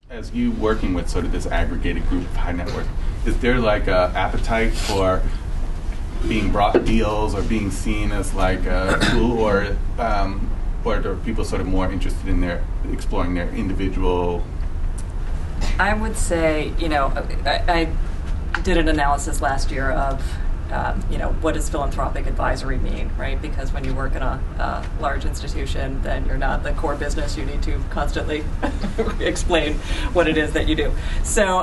As you working with sort of this aggregated group of high net worth, is there like a appetite for being brought deals or being seen as like a tool, or are people sort of more interested in exploring their individual? I would say, I did an analysis last year of, what does philanthropic advisory mean, right? Because when you work in a large institution, then you're not the core business. You need to constantly explain what it is that you do. So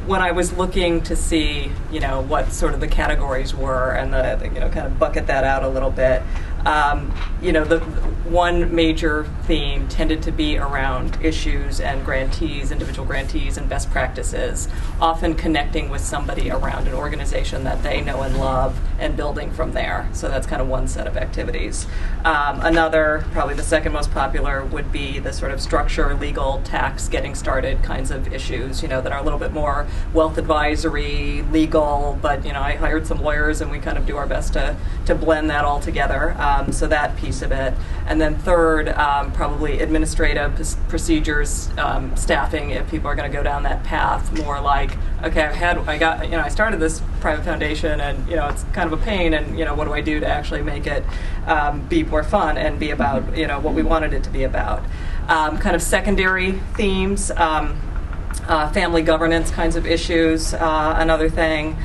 when I was looking to see, what sort of the categories were and the kind of bucket that out a little bit, the one major theme tended to be around issues and grantees, individual grantees, and best practices, often connecting with somebody around an organization that they know and love and building from there. So that's kind of one set of activities. Another, probably the second most popular, would be the sort of structure, legal, tax, getting started kinds of issues, that are a little bit more wealth advisory, legal, but, I hired some lawyers and we kind of do our best to blend that all together. So that piece of it. And then third, probably administrative procedures, staffing, if people are going to go down that path, more like, okay, I started this private foundation and, it's kind of a pain and, what do I do to actually make it be more fun and be about, what we wanted it to be about. Kind of secondary themes, family governance kinds of issues, another thing.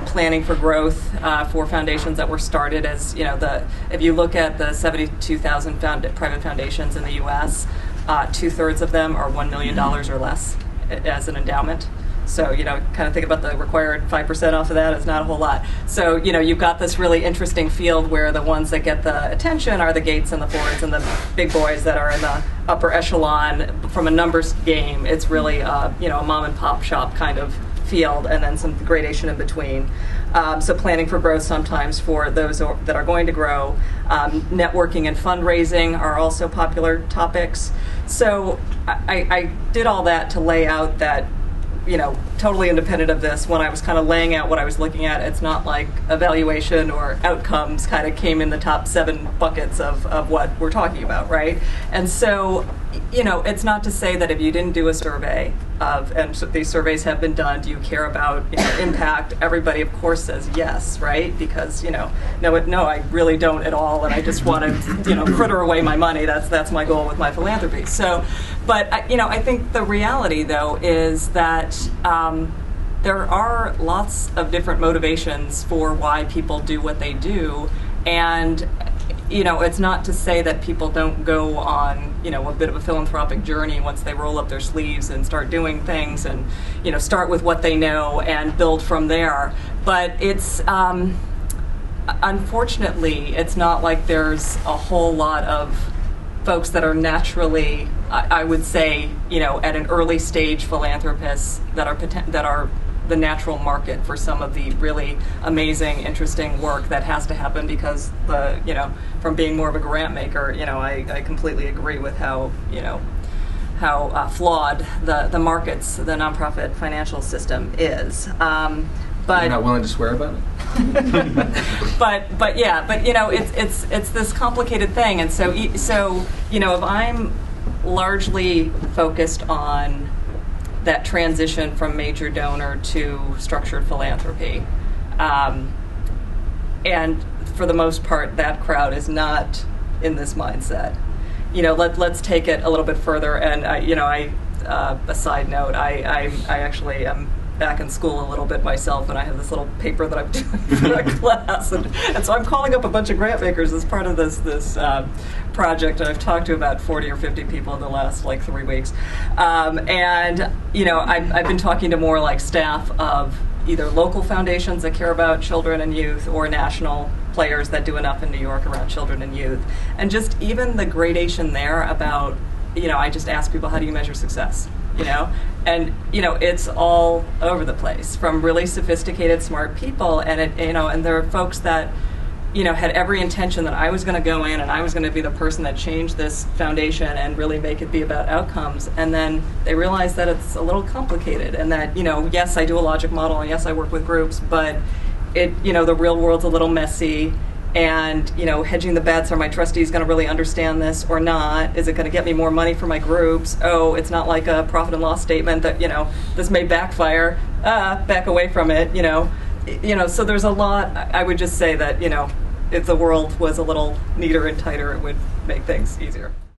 Planning for growth for foundations that were started as, if you look at the 72,000 private foundations in the U.S., 2/3 of them are $1 million or less as an endowment. So, kind of think about the required 5% off of that. It's not a whole lot. So, you've got this really interesting field where the ones that get the attention are the Gates and the Fords and the big boys that are in the upper echelon. From a numbers game, it's really, a mom and pop shop kind of field, and then some gradation in between. So planning for growth sometimes for those that are going to grow. Networking and fundraising are also popular topics. So I did all that to lay out that, totally independent of this, when I was kind of laying out what I was looking at, it's not like evaluation or outcomes kind of came in the top 7 buckets of what we're talking about, right? And so, it's not to say that if you didn't do a survey and these surveys have been done, do you care about impact? Everybody, of course, says yes, right? Because, no, I really don't at all, and I just want to, fritter away my money. That's my goal with my philanthropy. So, but, I think the reality, though, is that there are lots of different motivations for why people do what they do, and it's not to say that people don't go on, a bit of a philanthropic journey once they roll up their sleeves and start doing things and, start with what they know and build from there. But it's, unfortunately, it's not like there's a whole lot of folks that are naturally, I would say, at an early stage philanthropists that are the natural market for some of the really amazing, interesting work that has to happen because from being more of a grant maker, I completely agree with how flawed the markets, the nonprofit financial system is. But you're not willing to swear about it? but it's this complicated thing, and so if I'm largely focused on that transition from major donor to structured philanthropy. And for the most part, that crowd is not in this mindset. Let's take it a little bit further. And a side note, I actually am back in school a little bit myself, and I have this little paper that I'm doing for a class, and so I'm calling up a bunch of grant makers as part of this project, and I've talked to about 40 or 50 people in the last 3 weeks, and I've been talking to more like staff of either local foundations that care about children and youth, or national players that do enough in New York around children and youth, and just even the gradation there about, I just ask people, how do you measure success? And it's all over the place, from really sophisticated, smart people, and and there are folks that, had every intention that I was going to go in and I was going to be the person that changed this foundation and really make it be about outcomes, and then they realize that it's a little complicated, and that, yes, I do a logic model, and yes, I work with groups, but the real world's a little messy, and hedging the bets. Are my trustees going to really understand this or not? Is it going to get me more money for my groups? Oh, it's not like a profit and loss statement that this may backfire. Back away from it. So there's a lot. I would just say that if the world was a little neater and tighter, it would make things easier.